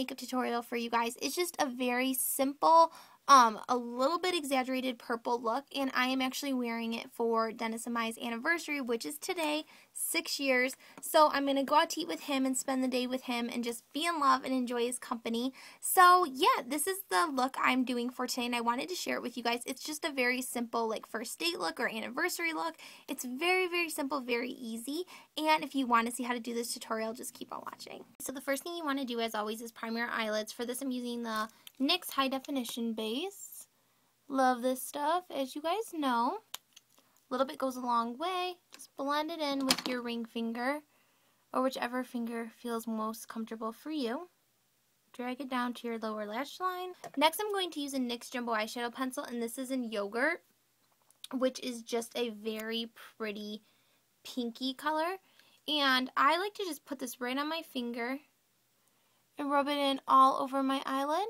makeup tutorial for you guys. It's just a very simple, a little bit exaggerated purple look, and I am actually wearing it for Dennis and Mai's anniversary, which is today, 6 years. So I'm going to go out to eat with him and spend the day with him and just be in love and enjoy his company. So yeah, this is the look I'm doing for today, and I wanted to share it with you guys. It's just a very simple like first date look or anniversary look. It's very, very simple, very easy, and if you want to see how to do this tutorial, just keep on watching. So the first thing you want to do, as always, is prime your eyelids. For this, I'm using the NYX High Definition Base. Love this stuff, as you guys know. A little bit goes a long way. Just blend it in with your ring finger, or whichever finger feels most comfortable for you. Drag it down to your lower lash line. Next, I'm going to use a NYX Jumbo Eyeshadow Pencil, and this is in Yogurt, which is just a very pretty pinky color. And I like to just put this right on my finger and rub it in all over my eyelid.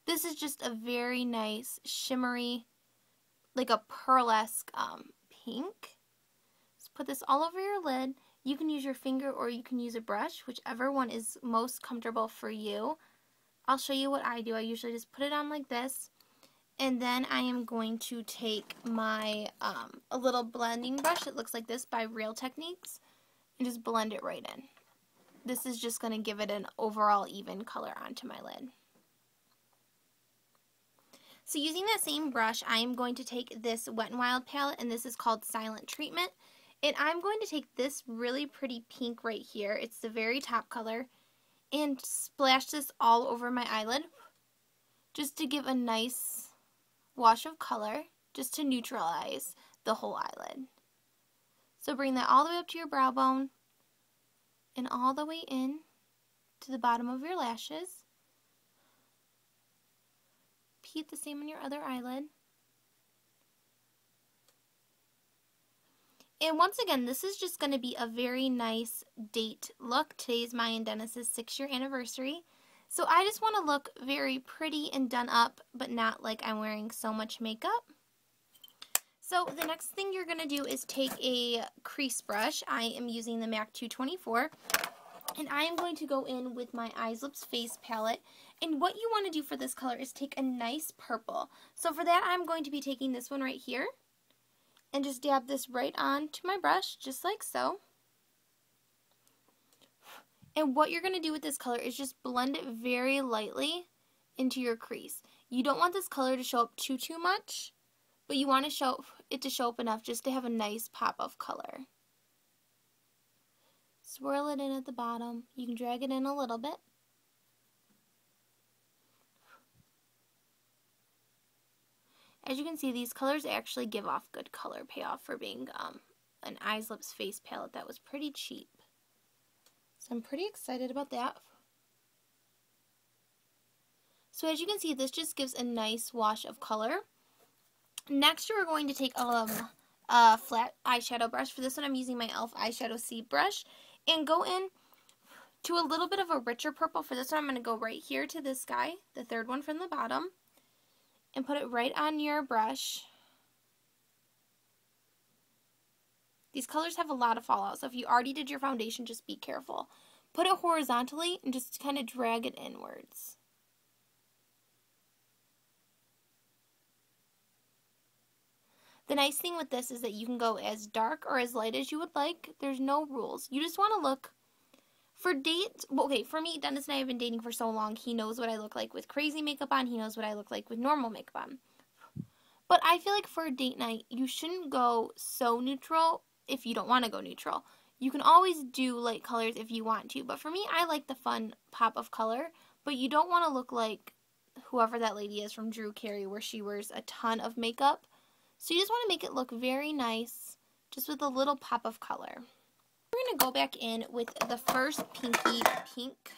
This is just a very nice, shimmery, like a pearlesque pink. Just put this all over your lid. You can use your finger or you can use a brush, whichever one is most comfortable for you. I'll show you what I do. I usually just put it on like this. And then I am going to take my, a little blending brush. It looks like this by Real Techniques. And just blend it right in. This is just going to give it an overall even color onto my lid. So using that same brush, I am going to take this Wet n Wild palette, and this is called Silent Treatment. And I'm going to take this really pretty pink right here. It's the very top color. And splash this all over my eyelid. Just to give a nice wash of color. Just to neutralize the whole eyelid. So bring that all the way up to your brow bone. And all the way in to the bottom of your lashes. Repeat the same on your other eyelid. And once again, this is just going to be a very nice date look. Today's my and Dennis's 6-year anniversary. So I just want to look very pretty and done up, but not like I'm wearing so much makeup. So the next thing you're going to do is take a crease brush. I am using the MAC 224. And I am going to go in with my Eyes, Lips, Face palette. And what you want to do for this color is take a nice purple. So for that, I'm going to be taking this one right here. And just dab this right onto my brush, just like so. And what you're going to do with this color is just blend it very lightly into your crease. You don't want this color to show up too much, but you want it to show up enough just to have a nice pop of color. Swirl it in at the bottom. You can drag it in a little bit. As you can see, these colors actually give off good color payoff for being an Eyes, Lips, Face palette that was pretty cheap. So I'm pretty excited about that. So as you can see, this just gives a nice wash of color. Next, we're going to take a flat eyeshadow brush. For this one, I'm using my e.l.f. eyeshadow seed brush. And go in to a little bit of a richer purple. For this one, I'm going to go right here to this guy, the third one from the bottom. And put it right on your brush. These colors have a lot of fallout, so if you already did your foundation, just be careful. Put it horizontally and just kind of drag it inwards. The nice thing with this is that you can go as dark or as light as you would like. There's no rules. You just want to look for dates. Well, okay, for me, Dennis and I have been dating for so long. He knows what I look like with crazy makeup on. He knows what I look like with normal makeup on. But I feel like for a date night, you shouldn't go so neutral if you don't want to go neutral. You can always do light colors if you want to. But for me, I like the fun pop of color. But you don't want to look like whoever that lady is from Drew Carey, where she wears a ton of makeup. So you just want to make it look very nice, just with a little pop of color. We're going to go back in with the first pinky pink.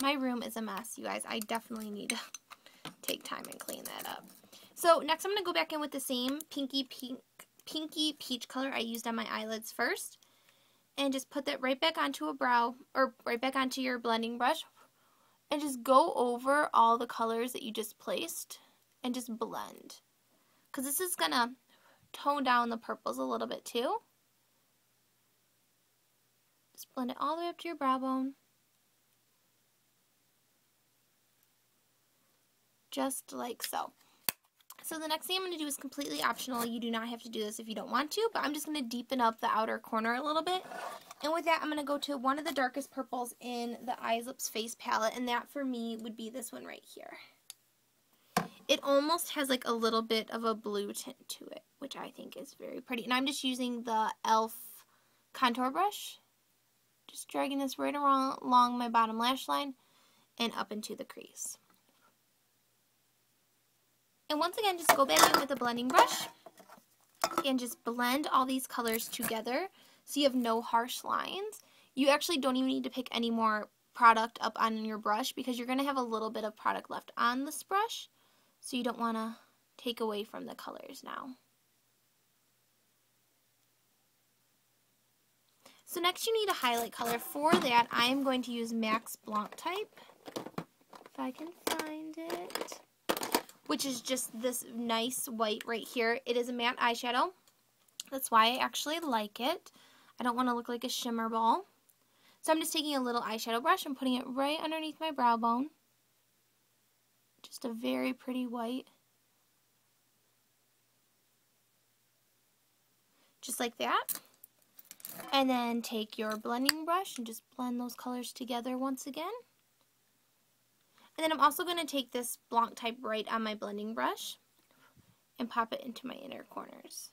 My room is a mess, you guys. I definitely need to take time and clean that up. So next I'm going to go back in with the same pinky peach color I used on my eyelids first. And just put that right back onto a brow, or right back onto your blending brush. And just go over all the colors that you just placed and just blend. Because this is going to tone down the purples a little bit too. Just blend it all the way up to your brow bone. just like so. So the next thing I'm going to do is completely optional. You do not have to do this if you don't want to, but I'm just going to deepen up the outer corner a little bit. And with that, I'm going to go to one of the darkest purples in the Eyes, Lips, Face palette, and that for me would be this one right here. It almost has like a little bit of a blue tint to it, which I think is very pretty. And I'm just using the e.l.f. contour brush. Just dragging this right along my bottom lash line and up into the crease. And once again, just go back in with a blending brush and just blend all these colors together so you have no harsh lines. You actually don't even need to pick any more product up on your brush because you're going to have a little bit of product left on this brush, so you don't want to take away from the colors now. So next you need a highlight color. For that, I am going to use MAC's Blanc Type, if I can find it, which is just this nice white right here. It is a matte eyeshadow. That's why I actually like it. I don't want to look like a shimmer ball. So I'm just taking a little eyeshadow brush and putting it right underneath my brow bone. Just a very pretty white. Just like that. And then take your blending brush and just blend those colors together once again. And then I'm also going to take this Blanc Type right on my blending brush and pop it into my inner corners.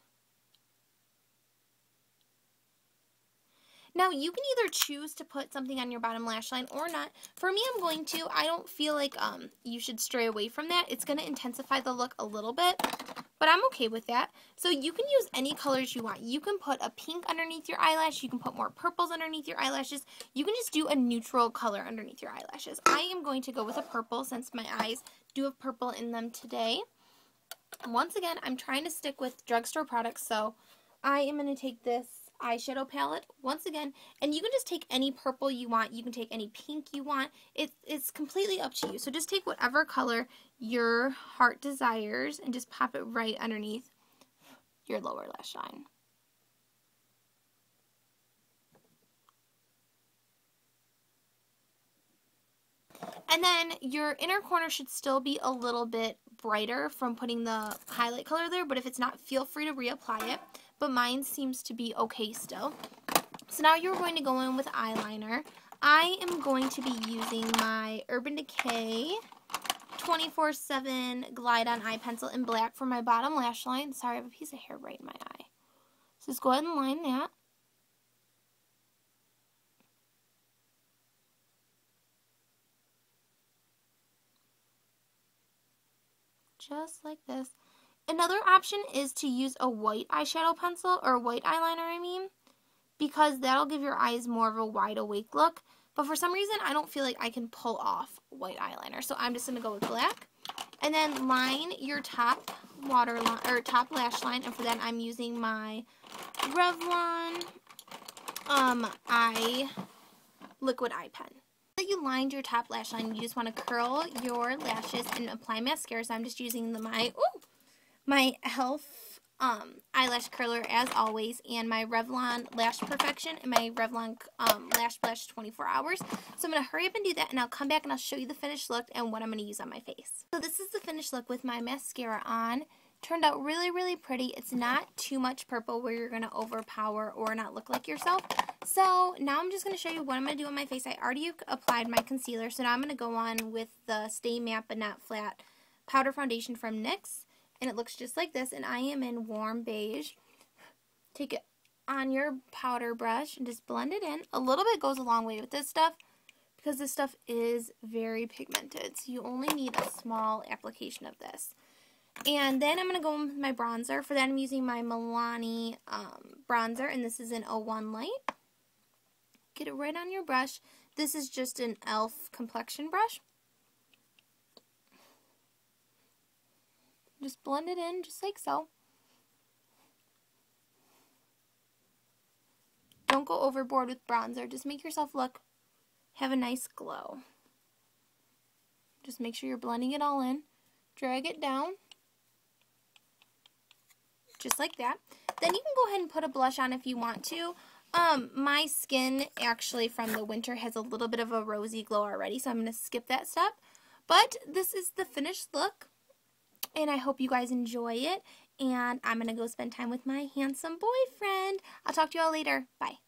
Now, you can either choose to put something on your bottom lash line or not. For me, I'm going to. I don't feel like you should stray away from that. It's going to intensify the look a little bit, but I'm okay with that. So you can use any colors you want. You can put a pink underneath your eyelash. You can put more purples underneath your eyelashes. You can just do a neutral color underneath your eyelashes. I am going to go with a purple since my eyes do have purple in them today. Once again, I'm trying to stick with drugstore products, so I am going to take this eyeshadow palette once again, and you can just take any purple you want. You can take any pink you want. It's completely up to you. So just take whatever color your heart desires and just pop it right underneath your lower lash line. And then your inner corner should still be a little bit brighter from putting the highlight color there, but if it's not, feel free to reapply it. But mine seems to be okay still. So now you're going to go in with eyeliner. I am going to be using my Urban Decay 24/7 Glide On Eye Pencil in black for my bottom lash line. Sorry, I have a piece of hair right in my eye. So just go ahead and line that. Just like this. Another option is to use a white eyeshadow pencil, or white eyeliner, I mean, because that'll give your eyes more of a wide awake look. But for some reason, I don't feel like I can pull off white eyeliner, so I'm just going to go with black. And then line your top waterline, or top lash line, and for that I'm using my Revlon liquid eye pen. Now that you lined your top lash line, you just want to curl your lashes and apply mascara. So I'm just using my e.l.f. eyelash curler as always, and my Revlon Lash Perfection and my Revlon Lash Flash 24 hours. So I'm going to hurry up and do that, and I'll come back and I'll show you the finished look and what I'm going to use on my face. So this is the finished look with my mascara on. Turned out really, really pretty. It's not too much purple where you're going to overpower or not look like yourself. So now I'm just going to show you what I'm going to do on my face. I already applied my concealer, so now I'm going to go on with the Stay Matte But Not Flat powder foundation from NYX. And it looks just like this, and I am in warm beige. Take it on your powder brush and just blend it in. A little bit goes a long way with this stuff because this stuff is very pigmented, so you only need a small application of this. And then I'm going to go in with my bronzer. For that, I'm using my Milani bronzer, and this is an 01 Light. Get it right on your brush. This is just an e.l.f. complexion brush. Just blend it in just like so. Don't go overboard with bronzer. Just make yourself have a nice glow. Just make sure you're blending it all in. Drag it down. Just like that. Then you can go ahead and put a blush on if you want to. My skin actually from the winter has a little bit of a rosy glow already, so I'm going to skip that step. But this is the finished look, and I hope you guys enjoy it. And I'm going to go spend time with my handsome boyfriend. I'll talk to you all later. Bye.